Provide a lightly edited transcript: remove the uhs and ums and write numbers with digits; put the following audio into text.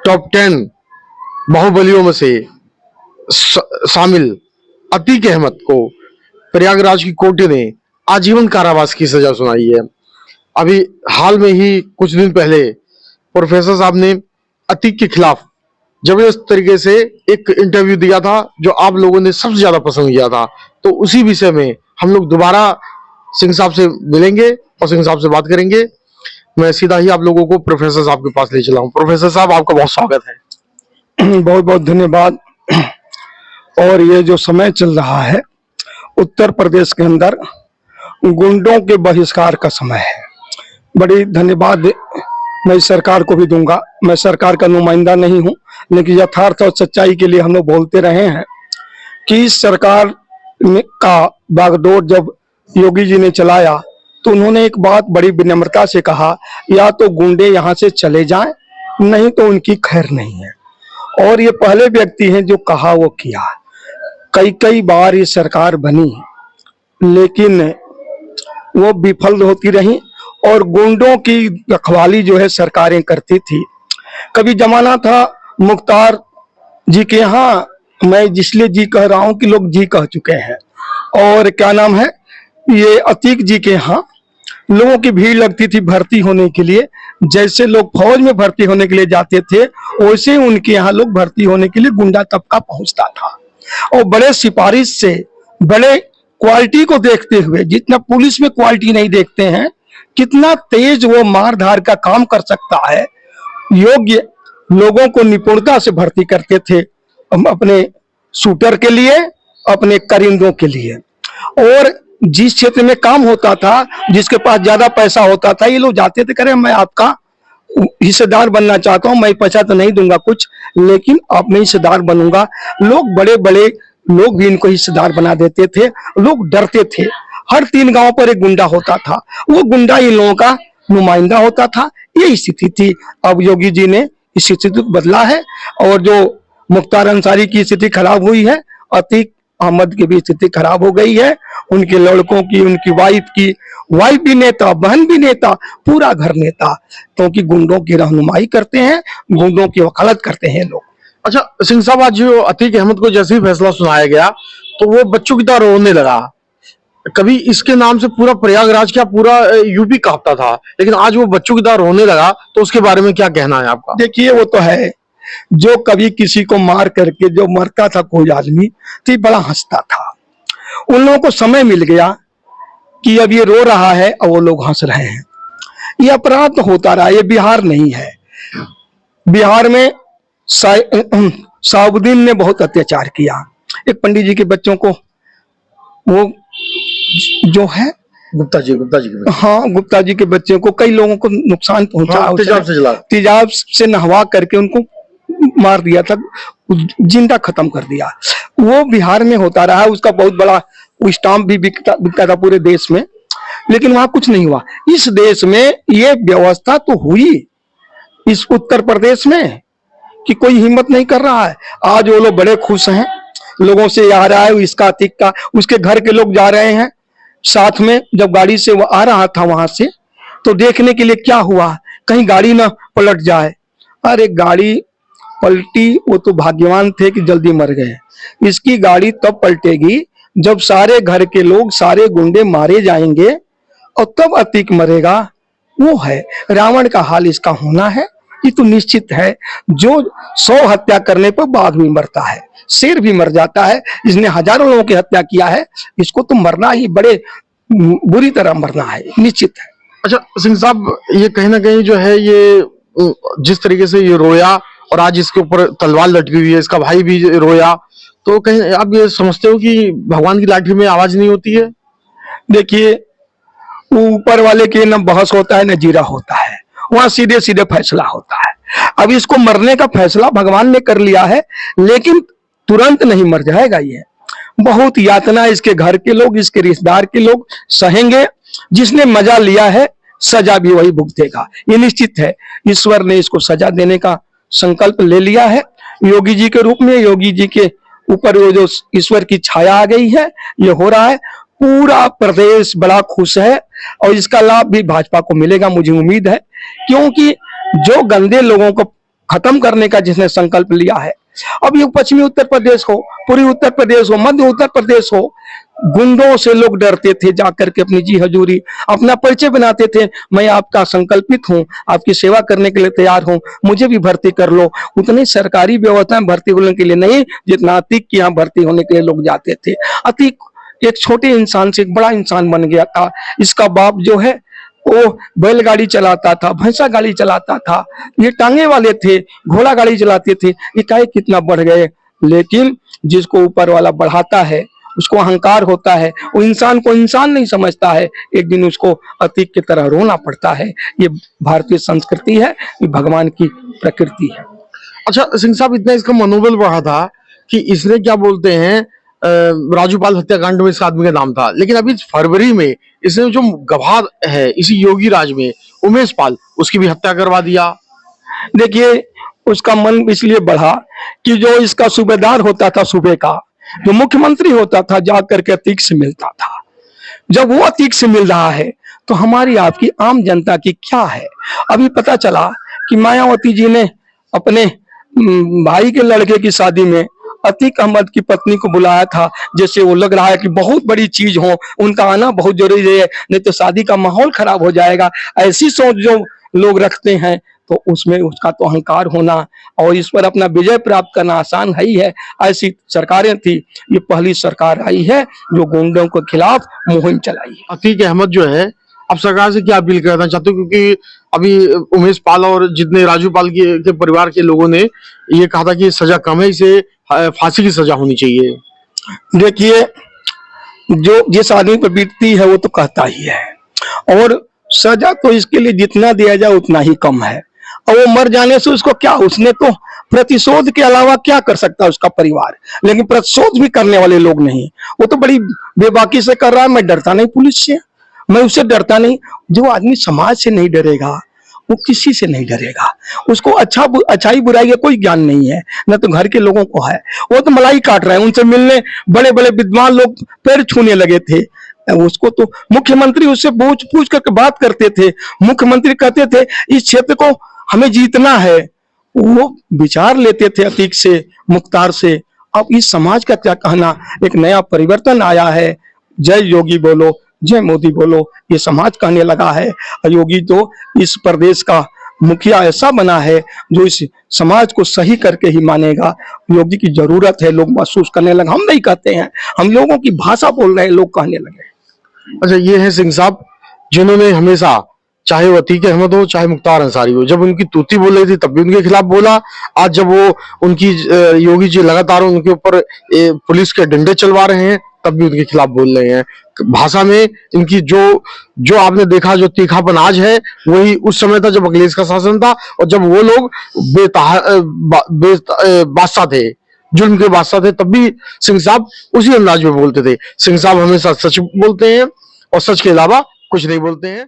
Top 10 बाहुबलियों में से शामिल अतीक अहमद को प्रयागराज की कोर्ट ने आजीवन कारावास की सजा सुनाई है। अभी हाल में ही कुछ दिन पहले प्रोफेसर साहब ने अतीक के खिलाफ जबरदस्त तरीके से एक इंटरव्यू दिया था जो आप लोगों ने सबसे ज्यादा पसंद किया था। तो उसी विषय में हम लोग दोबारा सिंह साहब से मिलेंगे और सिंह साहब से बात करेंगे। मैं सीधा ही आप लोगों को प्रोफेसर साहब के पास ले चला हूँ। प्रोफेसर साहब, आपका बहुत स्वागत है। बहुत बहुत धन्यवाद। और ये जो समय चल रहा है उत्तर प्रदेश के अंदर गुंडों के बहिष्कार का समय है। बड़ी धन्यवाद मैं सरकार को भी दूंगा। मैं सरकार का नुमाइंदा नहीं हूं, लेकिन यथार्थ और सच्चाई के लिए हम लोग बोलते रहे हैं कि इस सरकार का बागडोर जब योगी जी ने चलाया तो उन्होंने एक बात बड़ी विनम्रता से कहा, या तो गुंडे यहाँ से चले जाएं, नहीं तो उनकी खैर नहीं है। और ये पहले व्यक्ति हैं जो कहा वो किया। कई बार ये सरकार बनी लेकिन वो विफल होती रही और गुंडों की रखवाली जो है सरकारें करती थी। कभी जमाना था मुख्तार जी के यहाँ, मैं इसलिए जी कह रहा हूं कि लोग जी कह चुके हैं, और क्या नाम है ये अतीक जी के यहाँ लोगों की भीड़ लगती थी भर्ती होने के लिए। जैसे लोग फौज में भर्ती होने के लिए जाते थे वैसे उनके यहाँ लोग भर्ती होने के लिए गुंडा तबका पहुंचता था। और बड़े सिफारिश से बड़े क्वालिटी को देखते हुए, जितना पुलिस में क्वालिटी नहीं देखते हैं, कितना तेज वो मार धार का काम कर सकता है, योग्य लोगों को निपुणता से भर्ती करते थे अपने शूटर के लिए, अपने करिंदों के लिए। और जिस क्षेत्र में काम होता था, जिसके पास ज्यादा पैसा होता था, ये लोग जाते थे, करें मैं आपका हिस्सेदार बनना चाहता हूं, मैं पैसा तो नहीं दूंगा कुछ, लेकिन आप मैं हिस्सेदार बनूंगा। लोग बड़े बड़े लोग भी इनको हिस्सेदार बना देते थे। लोग डरते थे। हर 3 गांव पर एक गुंडा होता था, वो गुंडा इन लोगों का नुमाइंदा होता था। ये स्थिति थी। अब योगी जी ने इस स्थिति को बदला है और जो मुख्तार अंसारी की स्थिति खराब हुई है, अतीक अहमद की भी स्थिति खराब हो गई है। उनके लड़कों की, उनकी वाइफ भी नेता, बहन भी नेता, पूरा घर नेता, क्योंकि गुंडों की रहनुमाई करते हैं, गुंडों की वकालत करते हैं लोग। अच्छा सिंह साहब, आज जो अतीक अहमद को जैसे ही फैसला सुनाया गया तो वो बच्चों की तरह रोने लगा। कभी इसके नाम से पूरा प्रयागराज क्या पूरा यूपी कांपता था, लेकिन आज वो बच्चों की तरह रोने लगा, तो उसके बारे में क्या कहना है आपका? देखिए, वो तो है, जो कभी किसी को मार करके जो मरता था कोई आदमी तो बड़ा हंसता था। उन लोगों को समय मिल गया कि अब ये रो रहा है और वो लोग हंस रहे हैं। ये अपराध तो होता रहा, ये बिहार नहीं है। बिहार में साउद्दीन ने बहुत अत्याचार किया। एक पंडित जी के बच्चों को, वो जो है गुप्ता जी के हाँ, गुप्ता जी के बच्चों को कई लोगों को नुकसान पहुंचा। तेजाब से नहवा करके उनको मार दिया था, जिंदा खत्म कर दिया। वो बिहार में होता रहा। उसका बहुत बड़ा स्टाम्प भी बिकता था पूरे देश में, लेकिन वहां कुछ नहीं हुआ। इस देश में ये व्यवस्था तो हुई, इस उत्तर प्रदेश में, कि कोई हिम्मत नहीं कर रहा है। आज वो लोग बड़े खुश हैं, लोगों से आ रहा है इसका अतीक का, उसके घर के लोग जा रहे हैं साथ में। जब गाड़ी से वो आ रहा था वहां से, तो देखने के लिए क्या हुआ, कहीं गाड़ी ना पलट जाए। अरे गाड़ी पलटी, वो तो भाग्यवान थे कि जल्दी मर गए। इसकी गाड़ी तब पलटेगी जब सारे घर के लोग, सारे गुंडे मारे जाएंगे और तब अतीक मरेगा। वो है रावण का हाल इसका होना है। ये तो निश्चित है। जो 100 हत्या करने पर बाघ भी मरता है, शेर भी मर जाता है। इसने हजारों लोगों की हत्या किया है, इसको तो मरना ही बड़े बुरी तरह मरना है, निश्चित है। अच्छा सिंह साहब, ये कहीं ना कहीं जो है, ये जिस तरीके से ये रोया और आज इसके ऊपर तलवार लटकी हुई है, इसका भाई भी रोया, तो कहीं आप ये समझते हो कि भगवान की लाठी में आवाज नहीं होती है? देखिए, ऊपर वाले के न बहस होता है न जीरा होता है, वहां सीधे सीधे फैसला होता है। अब इसको मरने का फैसला भगवान ने कर लिया है, लेकिन तुरंत नहीं मर जाएगा। ये बहुत यातना इसके घर के लोग, इसके रिश्तेदार के लोग सहेंगे। जिसने मजा लिया है सजा भी वही भुगतेगा, ये निश्चित है। ईश्वर ने इसको सजा देने का संकल्प ले लिया है योगी जी के रूप में। योगी जी के ऊपर वो जो ईश्वर की छाया आ गई है, ये हो रहा है। पूरा प्रदेश बड़ा खुश है और इसका लाभ भी भाजपा को मिलेगा, मुझे उम्मीद है। क्योंकि जो गंदे लोगों को खत्म करने का जिसने संकल्प लिया है। अब ये पश्चिमी उत्तर प्रदेश हो, पूर्वी उत्तर प्रदेश हो, मध्य उत्तर प्रदेश हो, गुंडों से लोग डरते थे, जाकर के अपनी जी हजूरी अपना परिचय बनाते थे, मैं आपका संकल्पित हूं, आपकी सेवा करने के लिए तैयार हूं, मुझे भी भर्ती कर लो। उतनी सरकारी व्यवस्था में भर्ती होने के लिए नहीं जितना अतीक के यहाँ भर्ती होने के लिए लोग जाते थे। अतीक एक छोटे इंसान से एक बड़ा इंसान बन गया था। इसका बाप जो है वो बैलगाड़ी चलाता था, भैंसा गाड़ी चलाता था, ये टांगे वाले थे, घोड़ा गाड़ी चलाते थे। ये काहे कितना बढ़ गए। लेकिन जिसको ऊपर वाला बढ़ाता है उसको अहंकार होता है, वो इंसान को इंसान नहीं समझता है, एक दिन उसको अतीक की तरह रोना पड़ता है। ये भारतीय संस्कृति है, ये भगवान की प्रकृति है। अच्छा सिंह साहब, इतना इसका मनोबल बढ़ा था कि इसने क्या बोलते हैं राजूपाल हत्याकांड में इस आदमी का नाम था, लेकिन अभी फरवरी में इसने जो गवाह है इसी योगी राज में उमेश पाल, उसकी भी हत्या करवा दिया। देखिए उसका मन इसलिए बढ़ा कि जो इसका सूबेदार होता था, सूबे का जो मुख्यमंत्री होता था, जाकर के अतीक से मिलता था। जब वो अतीक से मिल रहा है तो हमारी आपकी आम जनता की क्या है। अभी पता चला कि मायावती जी ने अपने भाई के लड़के की शादी में अतीक अहमद की पत्नी को बुलाया था, जैसे वो लग रहा है कि बहुत बड़ी चीज हो, उनका आना बहुत जरूरी है, नहीं तो शादी का माहौल खराब हो जाएगा। ऐसी सोच जो लोग रखते हैं तो उसमें उसका तो अहंकार होना और इस पर अपना विजय प्राप्त करना आसान है ही है। ऐसी सरकारें थी, ये पहली सरकार आई है जो गुंडों के खिलाफ मुहिम चलाई है। अतीक अहमद जो है, अब सरकार से क्या अपील करना चाहते हो, क्योंकि अभी उमेश पाल और जितने राजूपाल के परिवार के लोगों ने ये कहा था कि सजा कम है, इसे फांसी की सजा होनी चाहिए। देखिए जो जिस आदमी पर बीतती है वो तो कहता ही है, और सजा तो इसके लिए जितना दिया जाए उतना ही कम है। और वो मर जाने से उसको क्या, उसने तो प्रतिशोध के अलावा क्या कर सकता है उसका परिवार। लेकिन प्रतिशोध भी करने वाले लोग नहीं, वो तो बड़ी बेबाकी से कर रहा है। मैं डरता नहीं पुलिस से, मैं उससे डरता नहीं। जो आदमी समाज से नहीं डरेगा वो किसी से नहीं डरेगा। उसको अच्छाई बुराई का कोई ज्ञान नहीं है, न तो घर के लोगों को है। वो तो मलाई काट रहे हैं, उनसे मिलने बड़े बड़े विद्वान लोग पैर छूने लगे थे। उसको तो मुख्यमंत्री उससे पूछ करके बात करते थे। मुख्यमंत्री कहते थे इस क्षेत्र को हमें जीतना है, वो विचार लेते थे अतीक से, मुख्तार से। अब इस समाज का क्या कहना, एक नया परिवर्तन आया है। जय योगी बोलो, जय मोदी बोलो, ये समाज कहने लगा है। योगी तो इस प्रदेश का मुखिया ऐसा बना है जो इस समाज को सही करके ही मानेगा। योगी की जरूरत है, लोग महसूस करने लगे। हम नहीं कहते हैं, हम लोगों की भाषा बोल रहे हैं, लोग कहने लगे। अच्छा, ये है सिंह साहब जिन्होंने हमेशा, चाहे वो अतीक अहमद हो चाहे मुख्तार अंसारी हो, जब उनकी तूती बोल रही थी तब भी उनके खिलाफ बोला। आज जब वो उनकी योगी जी लगातार उनके ऊपर पुलिस के डंडे चलवा रहे हैं तब भी उनके खिलाफ बोल रहे हैं। भाषा में इनकी जो आपने देखा जो तीखापन आज है, वही उस समय था जब अखिलेश का शासन था और जब वो लोग बादशाह थे, जुल्म के बादशाह थे, तब भी सिंह साहब उसी अंदाज में बोलते थे। सिंह साहब हमेशा सच बोलते हैं और सच के अलावा कुछ नहीं बोलते हैं।